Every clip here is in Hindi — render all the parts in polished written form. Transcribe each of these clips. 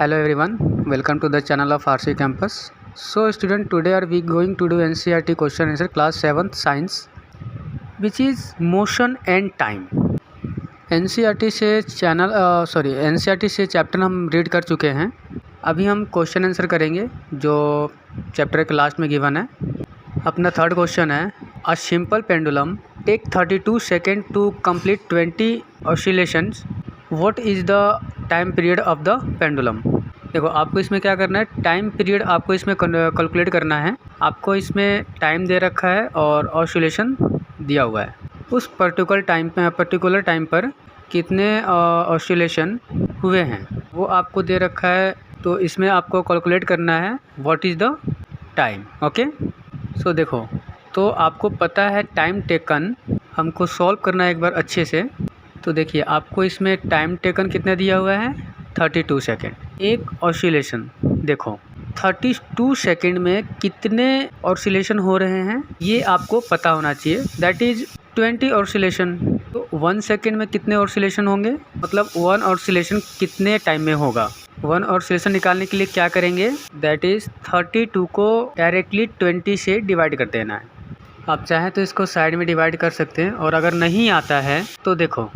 Hello everyone, welcome to the channel of RC Campus. So student, today are we going to do NCERT question answer class 7th science, which is motion and time. NCERT से चैप्टर हम रीड कर चुके हैं. अभी हम क्वेश्चन आंसर करेंगे जो चैप्टर के लास्ट में गिवन है. अपना थर्ड क्वेश्चन है, a simple pendulum take 32 second to complete 20 oscillations. What is the time period of the pendulum. देखो, आपको इसमें क्या करना है, टाइम पीरियड आपको इसमें कैलकुलेट करना है. आपको इसमें टाइम दे रखा है और ऑसिलेशन दिया हुआ है. उस पर्टिकुलर टाइम पर कितने ऑसिलेशन हुए हैं वो आपको दे रखा है. तो इसमें आपको कैलकुलेट करना है what is the time. Okay, so देखो, तो आपको पता है टाइम टेकन. हमको सॉल्व करना है एक बार अच्छे से. तो देखिए, आपको इसमें टाइम टेकन कितना दिया हुआ है, 32 सेकेंड. एक ऑसिलेशन, देखो 32 सेकेंड में कितने ऑसिलेशन हो रहे हैं ये आपको पता होना चाहिए. That is 20 oscillation. तो 1 सेकेंड में कितने ऑसिलेशन होंगे, मतलब 1 ऑसिलेशन कितने टाइम में होगा. 1 ऑसिलेशन निकालने के लिए क्या करेंगे, दैट इज़ 32 को डायरेक्टली 20 से डिवाइड कर देना है. आप चाहें तो इसको साइड में डिवाइड कर सकते हैं, और अगर नहीं आता है तो देखो,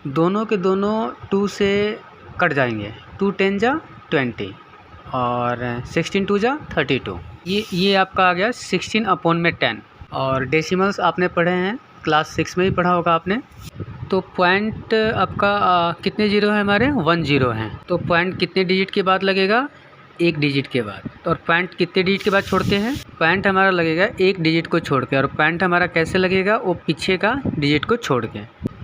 दोनों के दोनों 2 से कट जाएंगे. 2 10 जा 20 और 16 2 जा 32. ये आपका आ गया 16/10. और डेसिमल्स आपने पढ़े हैं, क्लास 6 में ही पढ़ा होगा आपने. तो पॉइंट आपका कितने जीरो हैं हमारे, 1 0 हैं. तो पॉइंट कितने डिजिट के बाद लगेगा, 1 डिजिट के बाद. और पॉइंट कितने डिजिट के बाद छोड़ते हैं, पॉइंट हमारा लगेगा 1 डिजिट को छोड़ के. और पॉइंट हमारा कैसे लगेगा, वो पीछे का डिजिट को छोड़ के.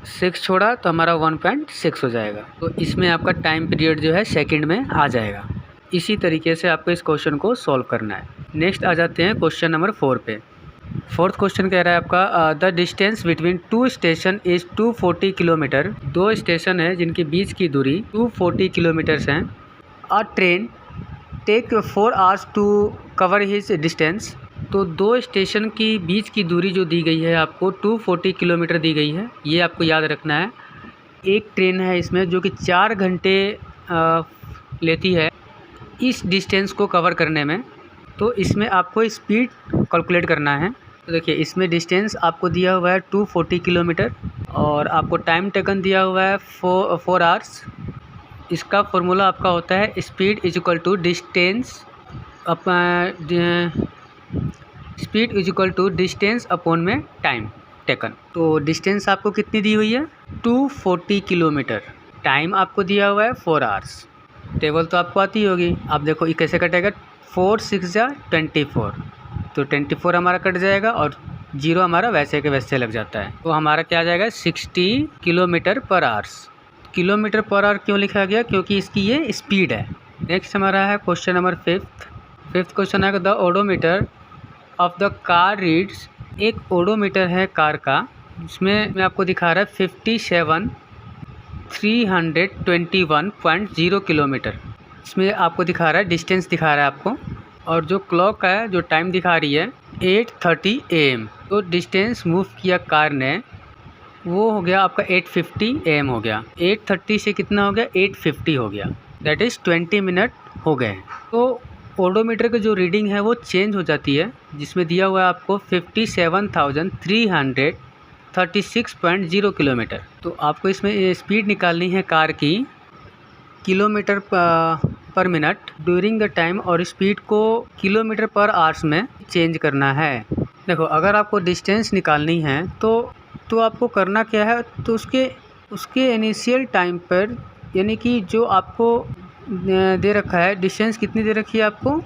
6 छोड़ा तो हमारा 1.6 हो जाएगा. तो इसमें आपका टाइम पीरियड जो है सेकंड में आ जाएगा. इसी तरीके से आपको इस क्वेश्चन को सॉल्व करना है. नेक्स्ट आ जाते हैं क्वेश्चन नंबर 4 पे. फोर्थ क्वेश्चन कह रहा है आपका, the distance between 2 station is 240 kilometre. 2 station है जिनके बीच की दूरी 240 किलोमीटर्स हैं. A train take 4 hours to cover his distance. तो 2 स्टेशन की बीच की दूरी जो दी गई है आपको 240 किलोमीटर दी गई है. ये आपको याद रखना है. एक ट्रेन है इसमें जो कि 4 घंटे लेती है इस डिस्टेंस को कवर करने में. तो इसमें आपको स्पीड कैलकुलेट करना है. तो देखिए, इसमें डिस्टेंस आपको दिया हुआ है 240 किलोमीटर और आपको टाइम टेकन दिया हुआ है 4 आवर्स. इसका फॉर्मूला आपका होता है speed is equal to distance upon में टाइम टेकन. तो डिस्टेंस आपको कितनी दी हुई है, 240 किलोमीटर. टाइम आपको दिया हुआ है 4 आवर्स. टेबल तो आपको आती होगी. आप देखो ये कैसे कटेगा, 4 6 जा 24. तो 24 हमारा कट जाएगा और 0 हमारा वैसे के वैसे लग जाता है. तो हमारा क्या आ जाएगा, 60 kilometre per hours. Kilometre per hour क्यों लिखा गया, क्योंकि इसकी ये स्पीड है. नेक्स्ट हमारा है क्वेश्चन नंबर 5th क्वेश्चन है, the odometer of the car reads. एक ओडोमीटर है कार का, जिसमें मैं आपको दिखा रहा है 57,321.0 किलोमीटर. इसमें आपको दिखा रहा है, डिस्टेंस दिखा रहा है आपको. और जो क्लॉक है, जो टाइम दिखा रही है 8:30 AM. तो डिस्टेंस मूव किया कार ने, वो हो गया आपका 8:50 AM हो गया. 8:30 से कितना हो गया, 8:50 हो गया. दैट इज़ 20 मिनट हो गए. तो ओडोमीटर की जो रीडिंग है वो चेंज हो जाती है, जिसमें दिया हुआ है आपको 57,336.0 किलोमीटर. तो आपको इसमें स्पीड निकालनी है कार की किलोमीटर पर मिनट ड्यूरिंग द टाइम, और स्पीड को किलोमीटर पर आवर्स में चेंज करना है. देखो, अगर आपको डिस्टेंस निकालनी है तो आपको करना क्या है, तो उसके इनिशियल टाइम पर, यानी कि जो आपको दे रखा है, डिस्टेंस कितनी दे रखी है आपको,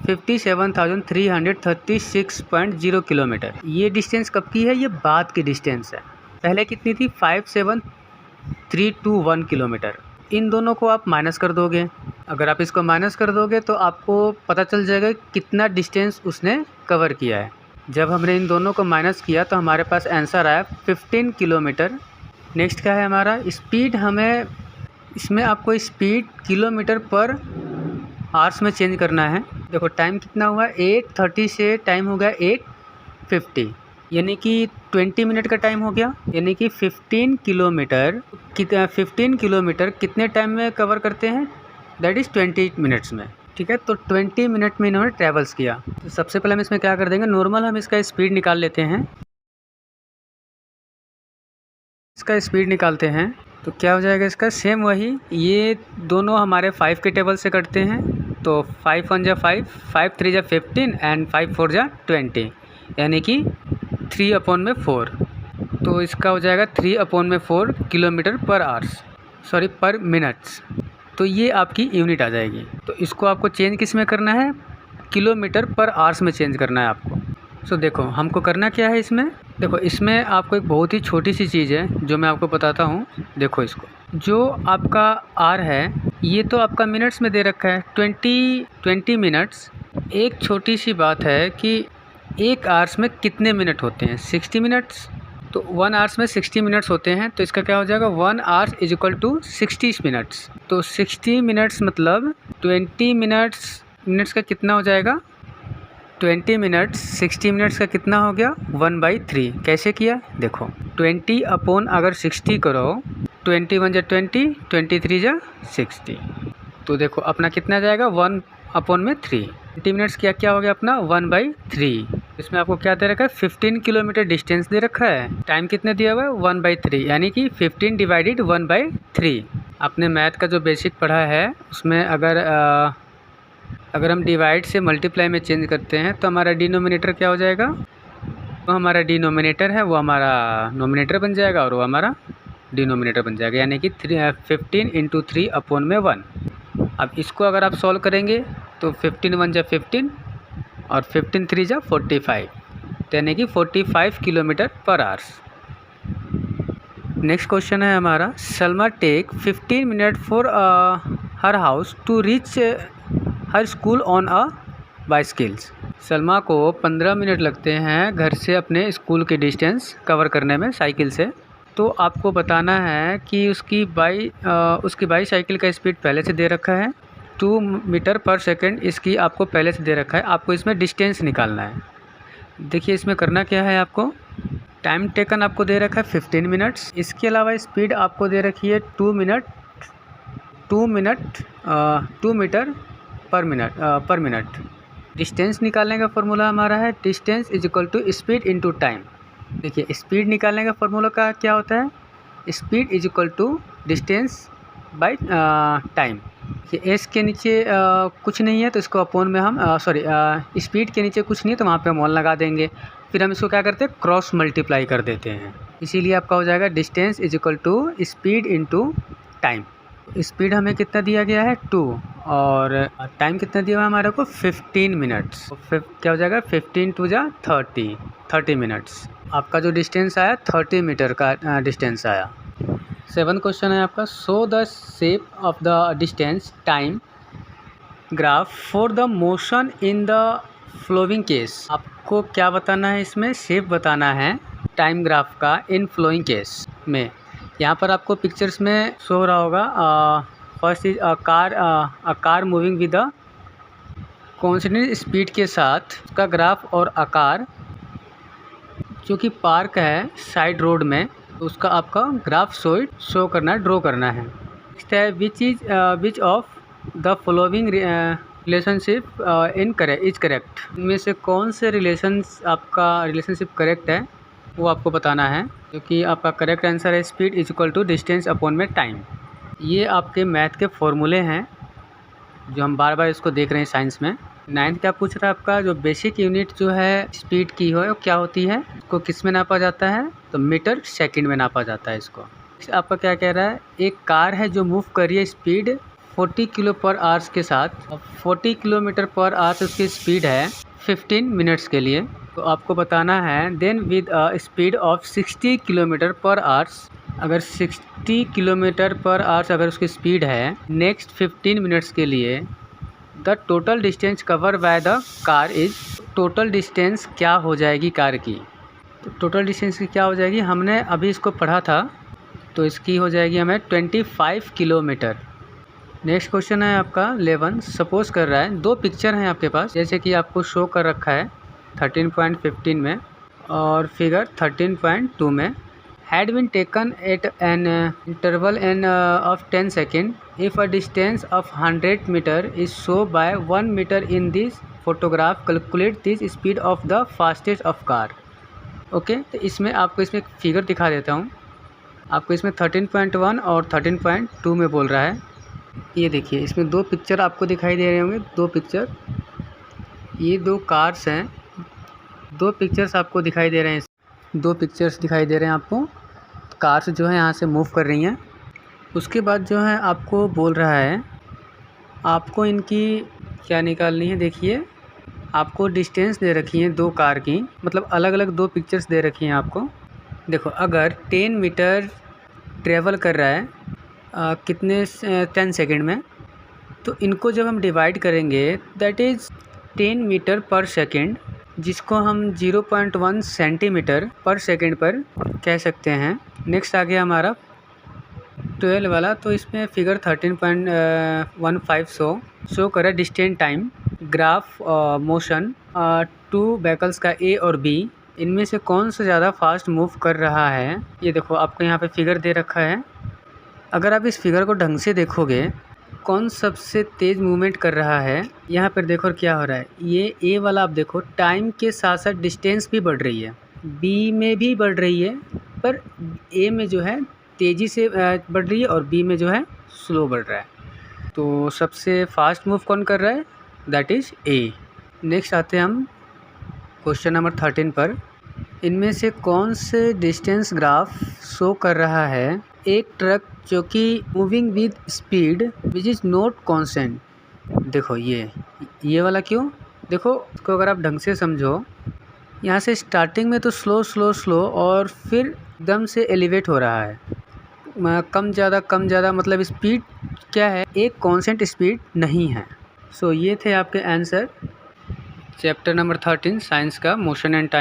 57,336.0 किलोमीटर. ये डिस्टेंस कब की है, ये बाद की डिस्टेंस है. पहले कितनी थी, 57,321 किलोमीटर. इन दोनों को आप माइनस कर दोगे. अगर आप इसको माइनस कर दोगे तो आपको पता चल जाएगा कितना डिस्टेंस उसने कवर किया है. जब हमने इन दोनों को माइनस किया तो हमारे पास आंसर आया 15 किलोमीटर. नेक्स्ट क्या है हमारा, स्पीड. हमें इसमें आपको स्पीड किलोमीटर पर आवर्स में चेंज करना है. देखो, टाइम कितना हुआ, 8:30 से टाइम हो गया 8:50, यानी कि 20 मिनट का टाइम हो गया. यानी कि 15 किलोमीटर कितने टाइम में कवर करते हैं, दैट इज़ 20 मिनट्स में। ठीक है, तो 20 मिनट में इन्होंने ट्रैवल्स किया। तो सबसे पहले हम इसमें क्या कर देंगे, नॉर्मल हम इसका स्पीड निकाल लेते हैं। इसका स्पीड निकालते हैं तो क्या हो जाएगा इसका, सेम वही, ये दोनों हमारे 5 के टेबल से कटते हैं। तो 5 1 जा 5, 5 3 जा 15 एंड 5 4 जा 20, यानी कि 3/4। तो इसका हो जाएगा 3/4 किलोमीटर पर आवर्स, सॉरी पर मिनट्स। तो ये आपकी यूनिट आ जाएगी। तो इसको आपको चेंज किस में करना है, किलोमीटर पर आवर्स में चेंज करना है आपको। सो देखो हमको करना क्या है इसमें, देखो इसमें आपको एक बहुत ही छोटी सी चीज़ है जो मैं आपको बताता हूँ। देखो इसको, जो आपका आर है ये तो आपका मिनट्स में दे रखा है 20 मिनट्स। एक छोटी सी बात है कि एक आवर्स में कितने मिनट होते हैं, 60 मिनट्स। तो 1 आवर्स में 60 मिनट्स होते हैं, तो इसका क्या हो जाएगा, 1 hours is equal to 60 minutes. तो 60 मिनट्स मतलब 20 मिनट्स का कितना हो जाएगा, 20 मिनट्स 60 मिनट्स का कितना हो गया, 1/3। कैसे किया, देखो 20 अपॉन अगर 60 करो, 20 1 जा 20, 23 जा 60। तो देखो अपना कितना जाएगा, 1/3। 20 मिनट्स क्या हो गया अपना 1/3। इसमें आपको क्या दे रखा है, 15 किलोमीटर डिस्टेंस दे रखा है। टाइम कितने दिया हुआ है, 1/3, यानी कि 15 डिवाइडेड 1/3। आपने मैथ का जो बेसिक पढ़ा है उसमें अगर हम डिवाइड से मल्टीप्लाई में चेंज करते हैं तो हमारा डिनोमिनेटर क्या हो जाएगा, तो हमारा डिनोमिनेटर है वो हमारा नोमिनेटर बन जाएगा और वो हमारा डिनोमिनेटर बन जाएगा, यानी कि 15 × 3/1। अब इसको अगर आप सॉल्व करेंगे तो 15 1 जा 15 और 15 3 जा 45, यानी कि 45 kilometre per hours. Next question है हमारा, Salma take 15 minute for her house to reach her school on a bicycles. Salma को 15 मिनट लगते हैं घर से अपने स्कूल के डिस्टेंस कवर करने में साइकिल से। तो आपको बताना है कि उसकी बाईसाइकिल का स्पीड पहले से दे रखा है 2 मीटर पर सेकंड, इसकी आपको पहले से दे रखा है। आपको इसमें डिस्टेंस निकालना है। देखिए इसमें करना क्या है, आपको टाइम टेकन आपको दे रखा है 15 मिनट्स। इसके अलावा स्पीड आपको दे रखी है 2 मीटर पर मिनट। डिस्टेंस निकालने का फॉर्मूला हमारा है, distance is equal to speed into time. देखिए स्पीड निकालने का फॉर्मूला का क्या होता है, speed is equal to distance by time. ये एस के नीचे कुछ नहीं है तो इसको अपॉन में हम स्पीड के नीचे कुछ नहीं है तो वहाँ पे हम 1 लगा देंगे। फिर हम इसको क्या करते हैं, क्रॉस मल्टीप्लाई कर देते हैं। इसीलिए आपका हो जाएगा distance is equal to speed into time. Speed हमें कितना दिया गया है 2 और टाइम कितना दिया हुआ है हमारे को 15 मिनट्स। तो क्या हो जाएगा 15 2 जा 30 मिनट्स। आपका जो डिस्टेंस आया 30 मीटर का डिस्टेंस आया। 7 क्वेश्चन है आपका, show the shape of the distance time graph for the motion in the flowing case. आपको क्या बताना है, इसमें शेप बताना है टाइम ग्राफ का इन फ्लोइंग केस में। यहाँ पर आपको पिक्चर्स में शो हो रहा होगा, first is a car moving with a constant speed के साथ उसका ग्राफ और आकार, जो कि पार्क है साइड रोड में, उसका आपका ग्राफ शो करना है, ड्रॉ करना है। नेक्स्ट है which of the following relationship is correct. इनमें से कौन से रिलेशनशिप करेक्ट है वो आपको बताना है, क्योंकि आपका करेक्ट आंसर है speed is equal to distance upon में टाइम। ये आपके मैथ के फॉर्मूले हैं जो हम बार बार इसको देख रहे हैं साइंस में। 9th क्या पूछ रहा है आपका, जो बेसिक यूनिट जो है स्पीड की हो क्या होती है, इसको किस में नापा जाता है, तो मीटर सेकंड में नापा जाता है इसको। आपका क्या कह रहा है, एक कार है जो मूव कर रही है स्पीड 40 किलो पर आवर्स के साथ, 40 किलोमीटर पर आवर्स उसकी स्पीड है 15 मिनट्स के लिए। तो आपको बताना है then with a speed of 60 kilometre per hours, अगर 60 किलोमीटर पर आवर्स अगर उसकी स्पीड है नेक्स्ट 15 मिनट्स के लिए, the total distance cover by the car is, total distance क्या हो जाएगी कार की। तो टोटल डिस्टेंस की क्या हो जाएगी, हमने अभी इसको पढ़ा था, तो इसकी हो जाएगी हमें 25 किलोमीटर। नेक्स्ट क्वेश्चन है आपका 11, सपोज कर रहा है 2 पिक्चर हैं आपके पास, जैसे कि आपको शो कर रखा है 13.15 में और फिगर 13.2 में had been taken at an interval of 10 seconds if a distance of 100 meter is shown by 1 meter in this photograph. Calculate this speed of the fastest of car. Okay तो इसमें आपको इसमें एक फिगर दिखा देता हूँ। आपको इसमें 13.1 और 13.2 में बोल रहा है। ये देखिए इसमें दो पिक्चर आपको दिखाई दे रहे होंगे, दो पिक्चर, ये दो कार्स हैं, दो पिक्चर्स आपको दिखाई दे रहे हैं, दो पिक्चर्स दिखाई दे रहे हैं आपको। कार्स जो है यहाँ से मूव कर रही हैं। उसके बाद जो है आपको बोल रहा है आपको इनकी क्या निकालनी है। देखिए आपको डिस्टेंस दे रखी है दो कार की, मतलब अलग अलग दो पिक्चर्स दे रखी हैं आपको। देखो अगर 10 मीटर ट्रेवल कर रहा है कितने 10 सेकंड में, तो इनको जब हम डिवाइड करेंगे दैट इज़ 10 मीटर पर सेकंड, जिसको हम 0.1 सेंटीमीटर पर सेकंड पर कह सकते हैं। नेक्स्ट आ गया हमारा 12 वाला, तो इसमें फिगर 13.15 शो कर रहा है distance time graph motion two vehicles का ए और बी, इनमें से कौन सा ज़्यादा फास्ट मूव कर रहा है। ये देखो आपको यहाँ पे फिगर दे रखा है। अगर आप इस फिगर को ढंग से देखोगे कौन सबसे तेज़ मूवमेंट कर रहा है, यहाँ पर देखो क्या हो रहा है। ये ए वाला आप देखो टाइम के साथ साथ डिस्टेंस भी बढ़ रही है, बी में भी बढ़ रही है, पर ए में जो है तेज़ी से बढ़ रही है और बी में जो है स्लो बढ़ रहा है। तो सबसे फास्ट मूव कौन कर रहा है, दैट इज़ ए। नेक्स्ट आते हैं हम क्वेश्चन नंबर 13 पर। इनमें से कौन से डिस्टेंस ग्राफ शो कर रहा है एक ट्रक जो कि moving with speed which is not constant. देखो ये वाला क्यों, देखो इसको अगर आप ढंग से समझो, यहाँ से स्टार्टिंग में तो स्लो स्लो स्लो और फिर एकदम से एलिवेट हो रहा है, कम ज़्यादा, मतलब स्पीड क्या है, एक कांस्टेंट स्पीड नहीं है। सो ये थे आपके आंसर चैप्टर नंबर 13 साइंस का, मोशन एंड टाइम।